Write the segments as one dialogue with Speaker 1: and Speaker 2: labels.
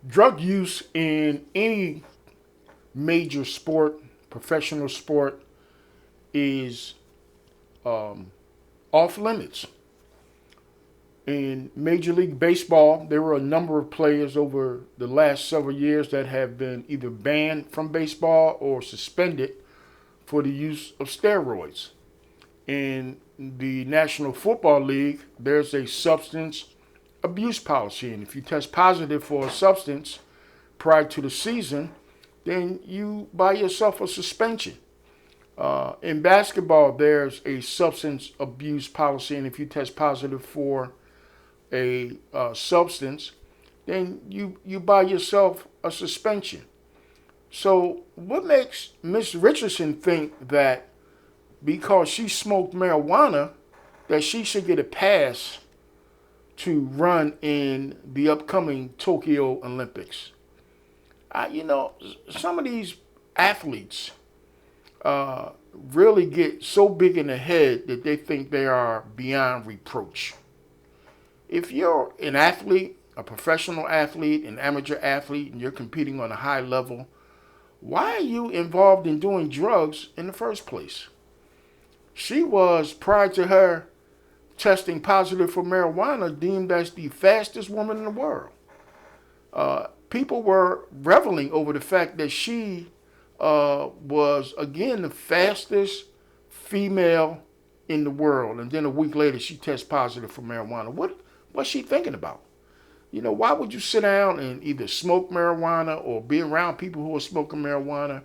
Speaker 1: Drug use in any major sport, professional sport, is um, off limits. In Major League Baseball, there were a number of players over the last several years that have been either banned from baseball or suspended for the use of steroids. In the National Football League, there's a substance abuse policy, and if you test positive for a substance prior to the season, then you buy yourself a suspension. In basketball, there's a substance abuse policy, and if you test positive for a substance, then you buy yourself a suspension. So, what makes Miss Richardson think that because she smoked marijuana, that she should get a pass to run in the upcoming Tokyo Olympics? You know, some of these athletes really get so big in the head that they think they are beyond reproach. If you're an athlete, a professional athlete, an amateur athlete, and you're competing on a high level, why are you involved in doing drugs in the first place? She was, prior to her testing positive for marijuana, deemed as the fastest woman in the world. People were reveling over the fact that she was, again, the fastest female in the world. And then a week later, she tests positive for marijuana. What's she thinking about? You know, why would you sit down and either smoke marijuana or be around people who are smoking marijuana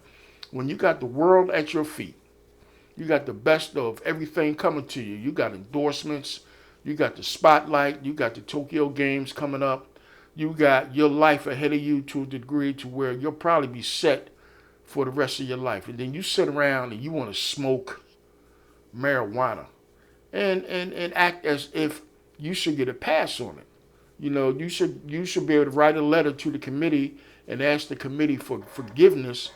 Speaker 1: when you got the world at your feet? You got the best of everything coming to you. You got endorsements. You got the spotlight. You got the Tokyo Games coming up. You got your life ahead of you to a degree to where you'll probably be set for the rest of your life. And then you sit around and you want to smoke marijuana and act as if you should get a pass on it. You know, you should be able to write a letter to the committee and ask the committee for forgiveness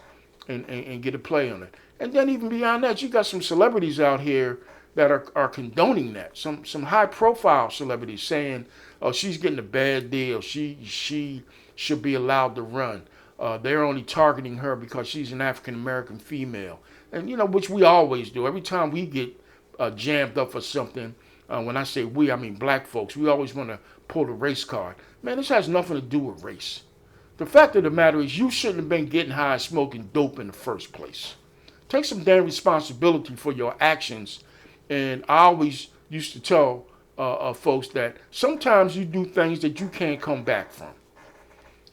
Speaker 1: and get a play on it. And then even beyond that, you got some celebrities out here that are condoning that. Some high profile celebrities saying, "Oh, she's getting a bad deal. She should be allowed to run. They're only targeting her because she's an African American female." And you know, which we always do. Every time we get jammed up for something, when I say we, I mean black folks. We always want to pull the race card. Man, this has nothing to do with race. The fact of the matter is, you shouldn't have been getting high smoking dope in the first place. Take some damn responsibility for your actions. And I always used to tell folks that sometimes you do things that you can't come back from.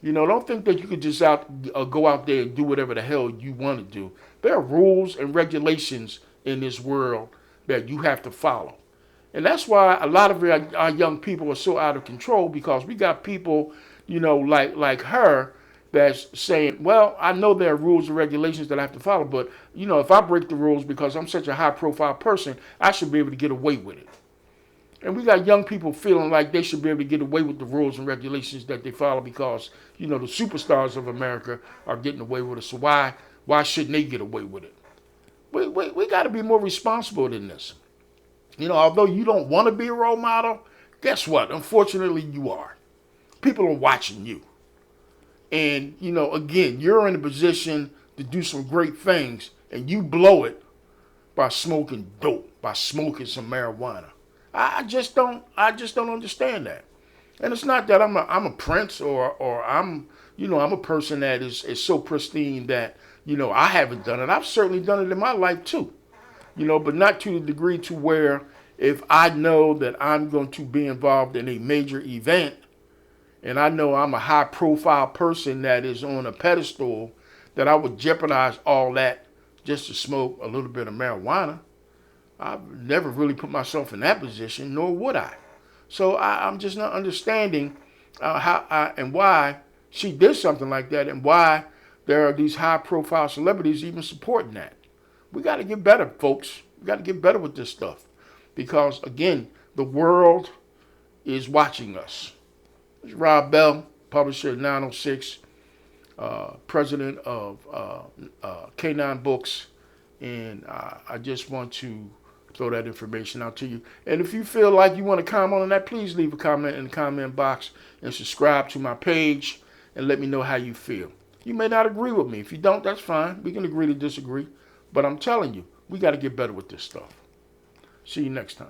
Speaker 1: You know, don't think that you could just go out there and do whatever the hell you want to do. There are rules and regulations in this world that you have to follow. And that's why a lot of our young people are so out of control, because we got people, you know, like her, that's saying, well, I know there are rules and regulations that I have to follow, but, you know, if I break the rules because I'm such a high profile person, I should be able to get away with it. And we got young people feeling like they should be able to get away with the rules and regulations that they follow because, you know, the superstars of America are getting away with it. So why shouldn't they get away with it? We got to be more responsible than this. You know, although you don't want to be a role model, guess what? Unfortunately, you are. People are watching you. And, you know, again, you're in a position to do some great things, and you blow it by smoking dope, by smoking some marijuana. I just don't understand that. And it's not that I'm a prince or I'm a person that is so pristine that, you know, I haven't done it. I've certainly done it in my life too. You know, but not to the degree to where if I know that I'm going to be involved in a major event and I know I'm a high profile person that is on a pedestal, that I would jeopardize all that just to smoke a little bit of marijuana. I've never really put myself in that position, nor would I. So I'm just not understanding and why she did something like that, and why there are these high profile celebrities even supporting that. We got to get better, folks. We got to get better with this stuff. Because, again, the world is watching us. It's Rob Bell, publisher of 906, president of K9 Books. And I just want to throw that information out to you. And if you feel like you want to comment on that, please leave a comment in the comment box and subscribe to my page. and let me know how you feel. You may not agree with me. If you don't, that's fine. We can agree to disagree. But I'm telling you, we got to get better with this stuff. See you next time.